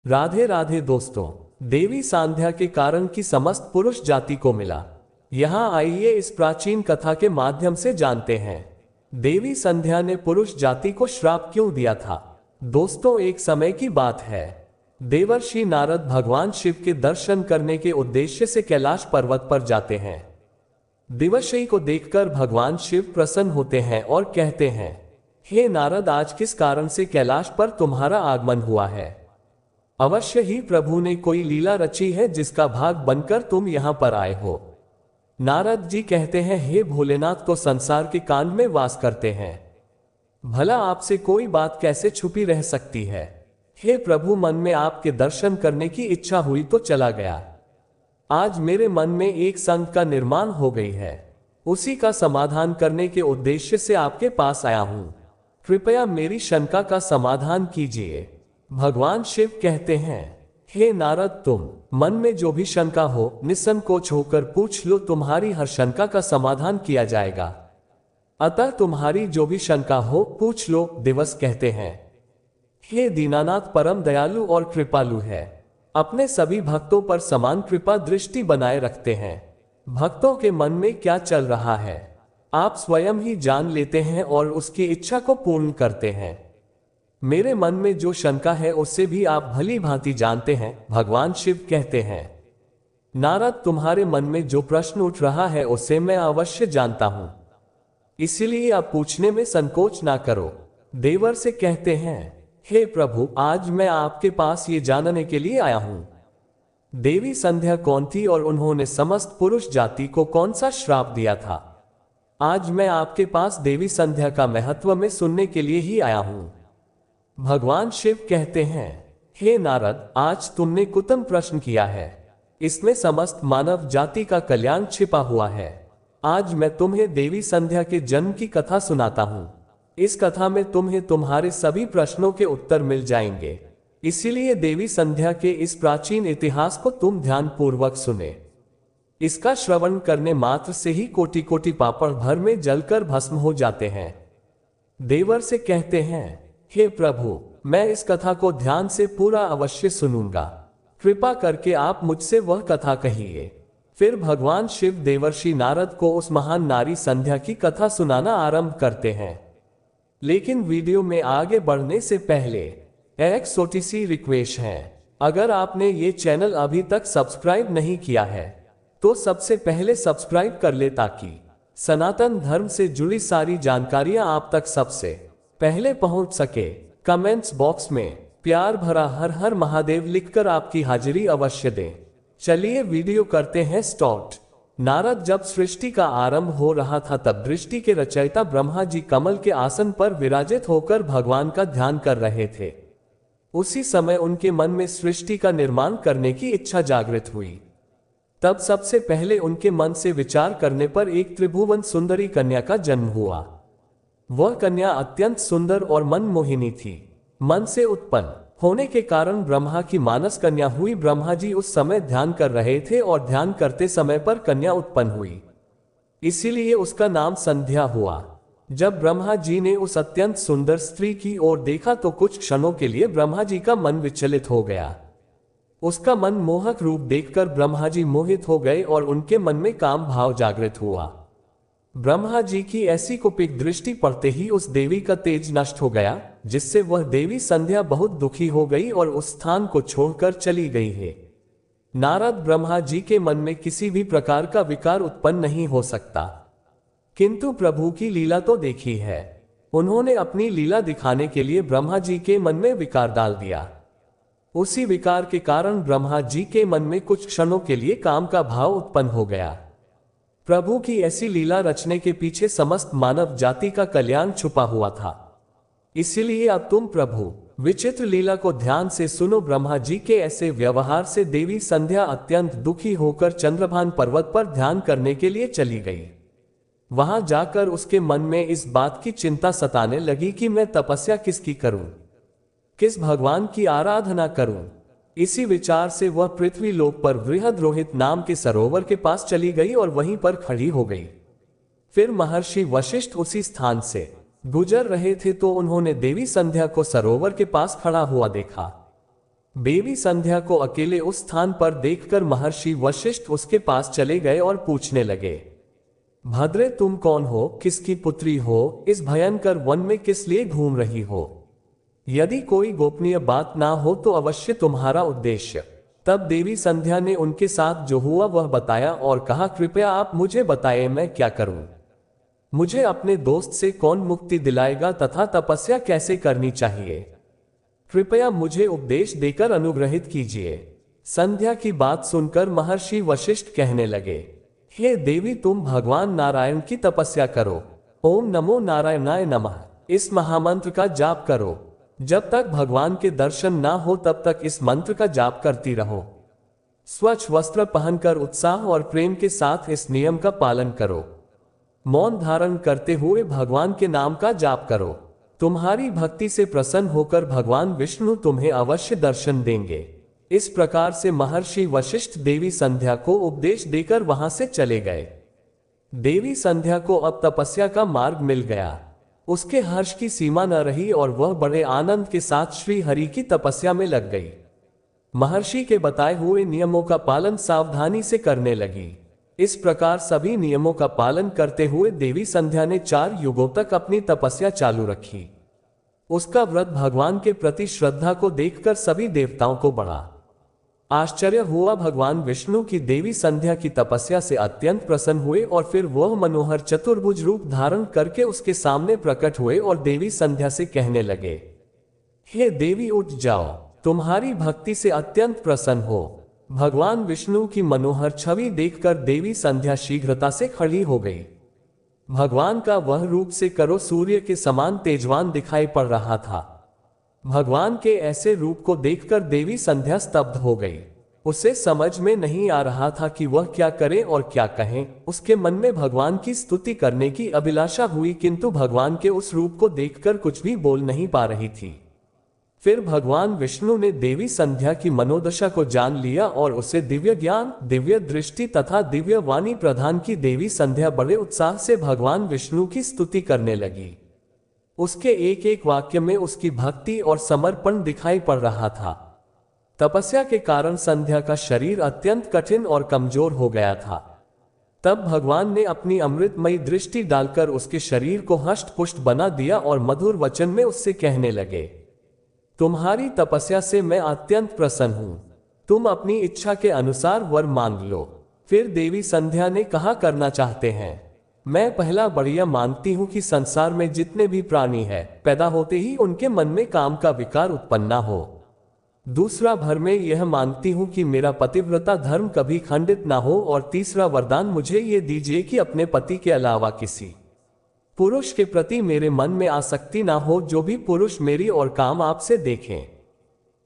राधे राधे दोस्तों। देवी सांध्या के कारण की समस्त पुरुष जाति को मिला। यहाँ आइए इस प्राचीन कथा के माध्यम से जानते हैं देवी संध्या ने पुरुष जाति को श्राप क्यों दिया था। दोस्तों, एक समय की बात है, देवर्षि नारद भगवान शिव के दर्शन करने के उद्देश्य से कैलाश पर्वत पर जाते हैं। देवर्षि को देखकर भगवान शिव प्रसन्न होते हैं और कहते हैं, हे नारद, आज किस कारण से कैलाश पर तुम्हारा आगमन हुआ है? अवश्य ही प्रभु ने कोई लीला रची है जिसका भाग बनकर तुम यहां पर आए हो। नारद जी कहते हैं, हे भोलेनाथ, तो संसार के कांड में वास करते हैं, भला आपसे कोई बात कैसे छुपी रह सकती है? हे प्रभु, मन में आपके दर्शन करने की इच्छा हुई तो चला गया। आज मेरे मन में एक संघ का निर्माण हो गई है, उसी का समाधान करने के उद्देश्य से आपके पास आया हूं। कृपया मेरी शंका का समाधान कीजिए। भगवान शिव कहते हैं, हे नारद, तुम मन में जो भी शंका हो निसंकोच होकर पूछ लो, तुम्हारी हर शंका का समाधान किया जाएगा। अतः तुम्हारी जो भी शंका हो पूछ लो। दिवस कहते हैं, हे दीनानाथ, परम दयालु और कृपालु है, अपने सभी भक्तों पर समान कृपा दृष्टि बनाए रखते हैं। भक्तों के मन में क्या चल रहा है आप स्वयं ही जान लेते हैं और उसकी इच्छा को पूर्ण करते हैं। मेरे मन में जो शंका है उससे भी आप भली भांति जानते हैं। भगवान शिव कहते हैं, नारद, तुम्हारे मन में जो प्रश्न उठ रहा है उससे मैं अवश्य जानता हूं, इसीलिए आप पूछने में संकोच ना करो। देवर से कहते हैं, हे प्रभु, आज मैं आपके पास ये जानने के लिए आया हूं, देवी संध्या कौन थी और उन्होंने समस्त पुरुष जाति को कौन सा श्राप दिया था। आज मैं आपके पास देवी संध्या का महत्व में सुनने के लिए ही आया हूं। भगवान शिव कहते हैं, हे नारद, आज तुमने उत्तम प्रश्न किया है, इसमें समस्त मानव जाति का कल्याण छिपा हुआ है। आज मैं तुम्हें देवी संध्या के जन्म की कथा सुनाता हूं। इस कथा में तुम्हें तुम्हारे सभी प्रश्नों के उत्तर मिल जाएंगे, इसीलिए देवी संध्या के इस प्राचीन इतिहास को तुम ध्यान पूर्वक सुने। इसका श्रवण करने मात्र से ही कोटि कोटि पापड़ भर में जलकर भस्म हो जाते हैं। देवर से कहते हैं, हे प्रभु, मैं इस कथा को ध्यान से पूरा अवश्य सुनूंगा, कृपा करके आप मुझसे वह कथा कहिए। फिर भगवान शिव देवर्षि नारद को उस महान नारी संध्या की कथा सुनाना आरंभ करते हैं। लेकिन वीडियो में आगे बढ़ने से पहले एक छोटी सी रिक्वेस्ट है, अगर आपने ये चैनल अभी तक सब्सक्राइब नहीं किया है तो सबसे पहले सब्सक्राइब कर ले, ताकि सनातन धर्म से जुड़ी सारी जानकारियां आप तक सबसे पहले पहुंच सके। कमेंट्स बॉक्स में प्यार भरा हर हर महादेव लिखकर आपकी हाजिरी अवश्य दें। चलिए वीडियो करते हैं स्टार्ट। नारद, जब सृष्टि का आरंभ हो रहा था तब दृष्टि के रचयिता ब्रह्मा जी कमल के आसन पर विराजित होकर भगवान का ध्यान कर रहे थे। उसी समय उनके मन में सृष्टि का निर्माण करने की इच्छा जागृत हुई। तब सबसे पहले उनके मन से विचार करने पर एक त्रिभुवन सुंदरी कन्या का जन्म हुआ। वह कन्या अत्यंत सुंदर और मनमोहिनी थी। मन से उत्पन्न होने के कारण ब्रह्मा की मानस कन्या हुई। ब्रह्मा जी उस समय ध्यान कर रहे थे और ध्यान करते समय पर कन्या उत्पन्न हुई, इसीलिए उसका नाम संध्या हुआ। जब ब्रह्मा जी ने उस अत्यंत सुंदर स्त्री की ओर देखा तो कुछ क्षणों के लिए ब्रह्मा जी का मन विचलित हो गया। उसका मन मोहक रूप देखकर ब्रह्मा जी मोहित हो गए और उनके मन में काम भाव जागृत हुआ। ब्रह्मा जी की ऐसी कुपित दृष्टि पड़ते ही उस देवी का तेज नष्ट हो गया, जिससे वह देवी संध्या बहुत दुखी हो गई और उस स्थान को छोड़कर चली गई है। नारद, ब्रह्मा जी के मन में किसी भी प्रकार का विकार उत्पन्न नहीं हो सकता, किंतु प्रभु की लीला तो देखी है। उन्होंने अपनी लीला दिखाने के लिए ब्रह्मा जी के मन में विकार डाल दिया। उसी विकार के कारण ब्रह्मा जी के मन में कुछ क्षणों के लिए काम का भाव उत्पन्न हो गया। प्रभु की ऐसी लीला रचने के पीछे समस्त मानव जाति का कल्याण छुपा हुआ था। इसीलिए अब तुम प्रभु विचित्र लीला को ध्यान से सुनो। ब्रह्मा जी के ऐसे व्यवहार से देवी संध्या अत्यंत दुखी होकर चंद्रभान पर्वत पर ध्यान करने के लिए चली गई। वहां जाकर उसके मन में इस बात की चिंता सताने लगी कि मैं तपस्या किसकी करूं, किस भगवान की आराधना करूं। इसी विचार से वह पृथ्वी लोक पर बृहद्रोहित नाम के सरोवर के पास चली गई और वहीं पर खड़ी हो गई। फिर महर्षि वशिष्ठ उसी स्थान से गुजर रहे थे तो उन्होंने देवी संध्या को सरोवर के पास खड़ा हुआ देखा। देवी संध्या को अकेले उस स्थान पर देखकर महर्षि वशिष्ठ उसके पास चले गए और पूछने लगे, भद्रे तुम कौन हो, किसकी पुत्री हो, इस भयंकर वन में किस लिए घूम रही हो? यदि कोई गोपनीय बात ना हो तो अवश्य तुम्हारा उद्देश्य। तब देवी संध्या ने उनके साथ जो हुआ वह बताया और कहा, कृपया आप मुझे बताएं मैं क्या करूं? मुझे अपने दोस्त से कौन मुक्ति दिलाएगा तथा तपस्या कैसे करनी चाहिए? कृपया मुझे उपदेश देकर अनुग्रहित कीजिए। संध्या की बात सुनकर महर्षि वशिष्ठ कहने लगे, हे देवी तुम भगवान नारायण की तपस्या करो। ओम नमो नारायणाय नमः इस महामंत्र का जाप करो। जब तक भगवान के दर्शन ना हो तब तक इस मंत्र का जाप करती रहो। स्वच्छ वस्त्र पहनकर उत्साह और प्रेम के साथ इस नियम का पालन करो। मौन धारण करते हुए भगवान के नाम का जाप करो। तुम्हारी भक्ति से प्रसन्न होकर भगवान विष्णु तुम्हें अवश्य दर्शन देंगे। इस प्रकार से महर्षि वशिष्ठ देवी संध्या को उपदेश देकर वहां से चले गए। देवी संध्या को अब तपस्या का मार्ग मिल गया। उसके हर्ष की सीमा न रही और वह बड़े आनंद के साथ श्री हरि की तपस्या में लग गई। महर्षि के बताए हुए नियमों का पालन सावधानी से करने लगी। इस प्रकार सभी नियमों का पालन करते हुए देवी संध्या ने 4 युगों तक अपनी तपस्या चालू रखी। उसका व्रत भगवान के प्रति श्रद्धा को देखकर सभी देवताओं को बड़ा आश्चर्य हुआ। भगवान विष्णु की देवी संध्या की तपस्या से अत्यंत प्रसन्न हुए और फिर वह मनोहर चतुर्भुज रूप धारण करके उसके सामने प्रकट हुए और देवी संध्या से कहने लगे, हे देवी उठ जाओ, तुम्हारी भक्ति से अत्यंत प्रसन्न हो। भगवान विष्णु की मनोहर छवि देखकर देवी संध्या शीघ्रता से खड़ी हो गई। भगवान का वह रूप से करो सूर्य के समान तेजवान दिखाई पड़ रहा था। भगवान के ऐसे रूप को देखकर देवी संध्या स्तब्ध हो गई। उसे समझ में नहीं आ रहा था कि वह क्या करे और क्या कहे। उसके मन में भगवान की स्तुति करने की अभिलाषा हुई, किंतु भगवान के उस रूप को देखकर कुछ भी बोल नहीं पा रही थी। फिर भगवान विष्णु ने देवी संध्या की मनोदशा को जान लिया और उसे दिव्य ज्ञान, दिव्य दृष्टि तथा दिव्य वाणी प्रदान की। देवी संध्या बड़े उत्साह से भगवान विष्णु की स्तुति करने लगी। उसके एक एक वाक्य में उसकी भक्ति और समर्पण दिखाई पड़ रहा था। तपस्या के कारण संध्या का शरीर अत्यंत कठिन और कमजोर हो गया था। तब भगवान ने अपनी अमृतमयी दृष्टि डालकर उसके शरीर को हष्ट पुष्ट बना दिया और मधुर वचन में उससे कहने लगे, तुम्हारी तपस्या से मैं अत्यंत प्रसन्न हूं। तुम अपनी इच्छा के अनुसार वर मांग लो। फिर देवी संध्या ने कहा, करना चाहते हैं? मैं पहला बढ़िया मानती हूं कि संसार में जितने भी प्राणी हैं, पैदा होते ही उनके मन में काम का विकार उत्पन्न हो। दूसरा भर में यह मानती हूं कि मेरा पतिव्रता धर्म कभी खंडित ना हो। और तीसरा वरदान मुझे ये दीजिए कि अपने पति के अलावा किसी पुरुष के प्रति मेरे मन में आसक्ति ना हो। जो भी पुरुष मेरी और काम आपसे देखें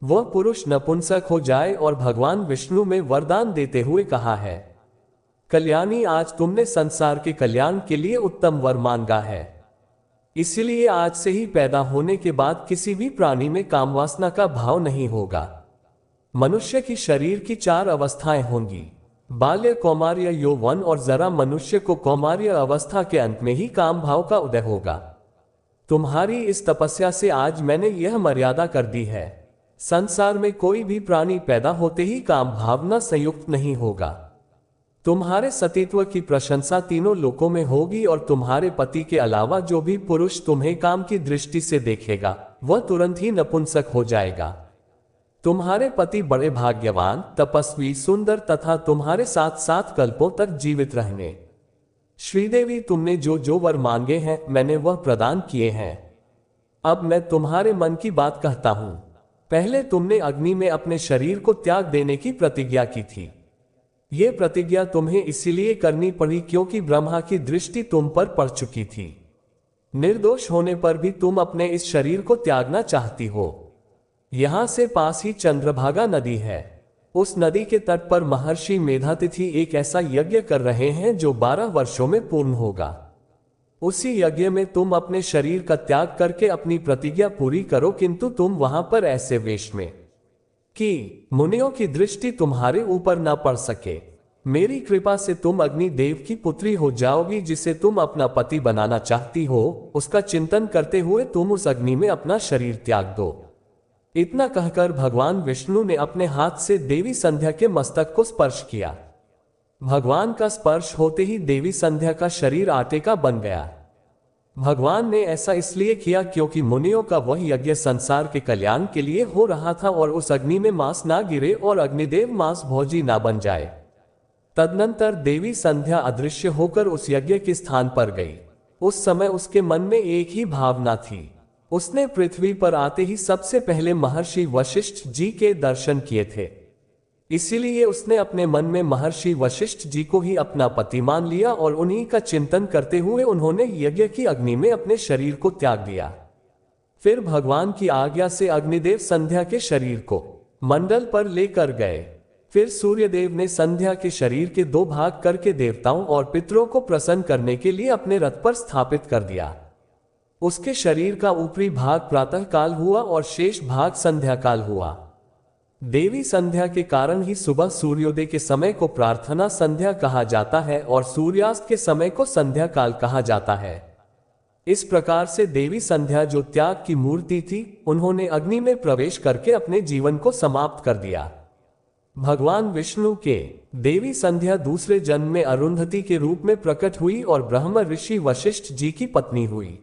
वह पुरुष नपुंसक हो जाए। और भगवान विष्णु में वरदान देते हुए कहा है, कल्याणी आज तुमने संसार के कल्याण के लिए उत्तम वर मांगा है। इसलिए आज से ही पैदा होने के बाद किसी भी प्राणी में कामवासना का भाव नहीं होगा। मनुष्य की शरीर की 4 अवस्थाएं होंगी, बाल्य, कौमार्य, यौवन और जरा। मनुष्य को कौमार्य अवस्था के अंत में ही काम भाव का उदय होगा। तुम्हारी इस तपस्या से आज मैंने यह मर्यादा कर दी है, संसार में कोई भी प्राणी पैदा होते ही काम भावना संयुक्त नहीं होगा। तुम्हारे सतीत्व की प्रशंसा तीनों लोकों में होगी और तुम्हारे पति के अलावा जो भी पुरुष तुम्हें काम की दृष्टि से देखेगा वह तुरंत ही नपुंसक हो जाएगा। तुम्हारे पति बड़े भाग्यवान, तपस्वी, सुंदर तथा तुम्हारे साथ 7 कल्पों तक जीवित रहने। श्रीदेवी तुमने जो जो वर मांगे हैं मैंने वह प्रदान किए हैं। अब मैं तुम्हारे मन की बात कहता हूं। पहले तुमने अग्नि में अपने शरीर को त्याग देने की प्रतिज्ञा की थी। ये प्रतिज्ञा तुम्हें इसीलिए करनी पड़ी क्योंकि ब्रह्मा की दृष्टि तुम पर पड़ चुकी थी। निर्दोष होने पर भी तुम अपने इस शरीर को त्यागना चाहती हो। यहां से पास ही चंद्रभागा नदी है। उस नदी के तट पर महर्षि मेधातिथि एक ऐसा यज्ञ कर रहे हैं जो 12 वर्षों में पूर्ण होगा। उसी यज्ञ में तुम अपने शरीर का त्याग करके अपनी प्रतिज्ञा पूरी करो, किंतु तुम वहां पर ऐसे वेश में कि मुनियों की दृष्टि तुम्हारे ऊपर ना पड़ सके। मेरी कृपा से तुम अग्नि देव की पुत्री हो जाओगी। जिसे तुम अपना पति बनाना चाहती हो उसका चिंतन करते हुए तुम उस अग्नि में अपना शरीर त्याग दो। इतना कहकर भगवान विष्णु ने अपने हाथ से देवी संध्या के मस्तक को स्पर्श किया। भगवान का स्पर्श होते ही देवी संध्या का शरीर आटे का बन गया। भगवान ने ऐसा इसलिए किया क्योंकि मुनियों का वह यज्ञ संसार के कल्याण के लिए हो रहा था और उस अग्नि में मांस ना गिरे और अग्निदेव मांस भोजी ना बन जाए। तदनंतर देवी संध्या अदृश्य होकर उस यज्ञ के स्थान पर गई। उस समय उसके मन में एक ही भावना थी। उसने पृथ्वी पर आते ही सबसे पहले महर्षि वशिष्ठ जी के दर्शन किए थे। इसीलिए उसने अपने मन में महर्षि वशिष्ठ जी को ही अपना पति मान लिया और उन्हीं का चिंतन करते हुए उन्होंने यज्ञ की अग्नि में अपने शरीर को त्याग दिया। फिर भगवान की आज्ञा से अग्निदेव संध्या के शरीर को मंडल पर लेकर गए। फिर सूर्यदेव ने संध्या के शरीर के 2 भाग करके देवताओं और पितरों को प्रसन्न करने के लिए अपने रथ पर स्थापित कर दिया। उसके शरीर का ऊपरी भाग प्रातः काल हुआ और शेष भाग संध्या काल हुआ। देवी संध्या के कारण ही सुबह सूर्योदय के समय को प्रार्थना संध्या कहा जाता है और सूर्यास्त के समय को संध्या काल कहा जाता है। इस प्रकार से देवी संध्या जो त्याग की मूर्ति थी, उन्होंने अग्नि में प्रवेश करके अपने जीवन को समाप्त कर दिया। भगवान विष्णु के देवी संध्या दूसरे जन्म में अरुंधति के रूप में प्रकट हुई और ब्रह्म ऋषि वशिष्ठ जी की पत्नी हुई।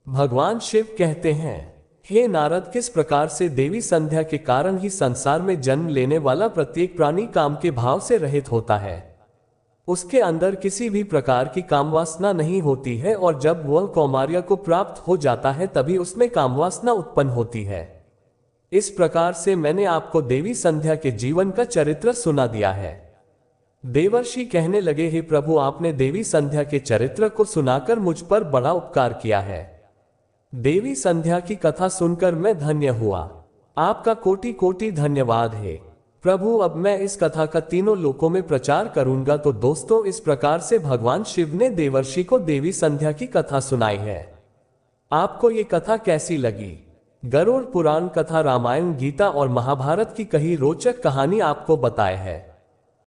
भगवान शिव कहते हैं, हे नारद, किस प्रकार से देवी संध्या के कारण ही संसार में जन्म लेने वाला प्रत्येक प्राणी काम के भाव से रहित होता है। उसके अंदर किसी भी प्रकार की कामवासना नहीं होती है और जब वह कौमार्य को प्राप्त हो जाता है तभी उसमें कामवासना उत्पन्न होती है। इस प्रकार से मैंने आपको देवी संध्या के जीवन का चरित्र सुना दिया है। देवर्षि कहने लगे, हे प्रभु, आपने देवी संध्या के चरित्र को सुनाकर मुझ पर बड़ा उपकार किया है। देवी संध्या की कथा सुनकर मैं धन्य हुआ। आपका कोटि कोटि धन्यवाद है प्रभु। अब मैं इस कथा का तीनों लोकों में प्रचार करूंगा। तो दोस्तों, इस प्रकार से भगवान शिव ने देवर्षि को देवी संध्या की कथा सुनाई है। आपको ये कथा कैसी लगी? गरुड़ पुराण कथा रामायण, गीता और महाभारत की कई रोचक कहानी आपको बताए है।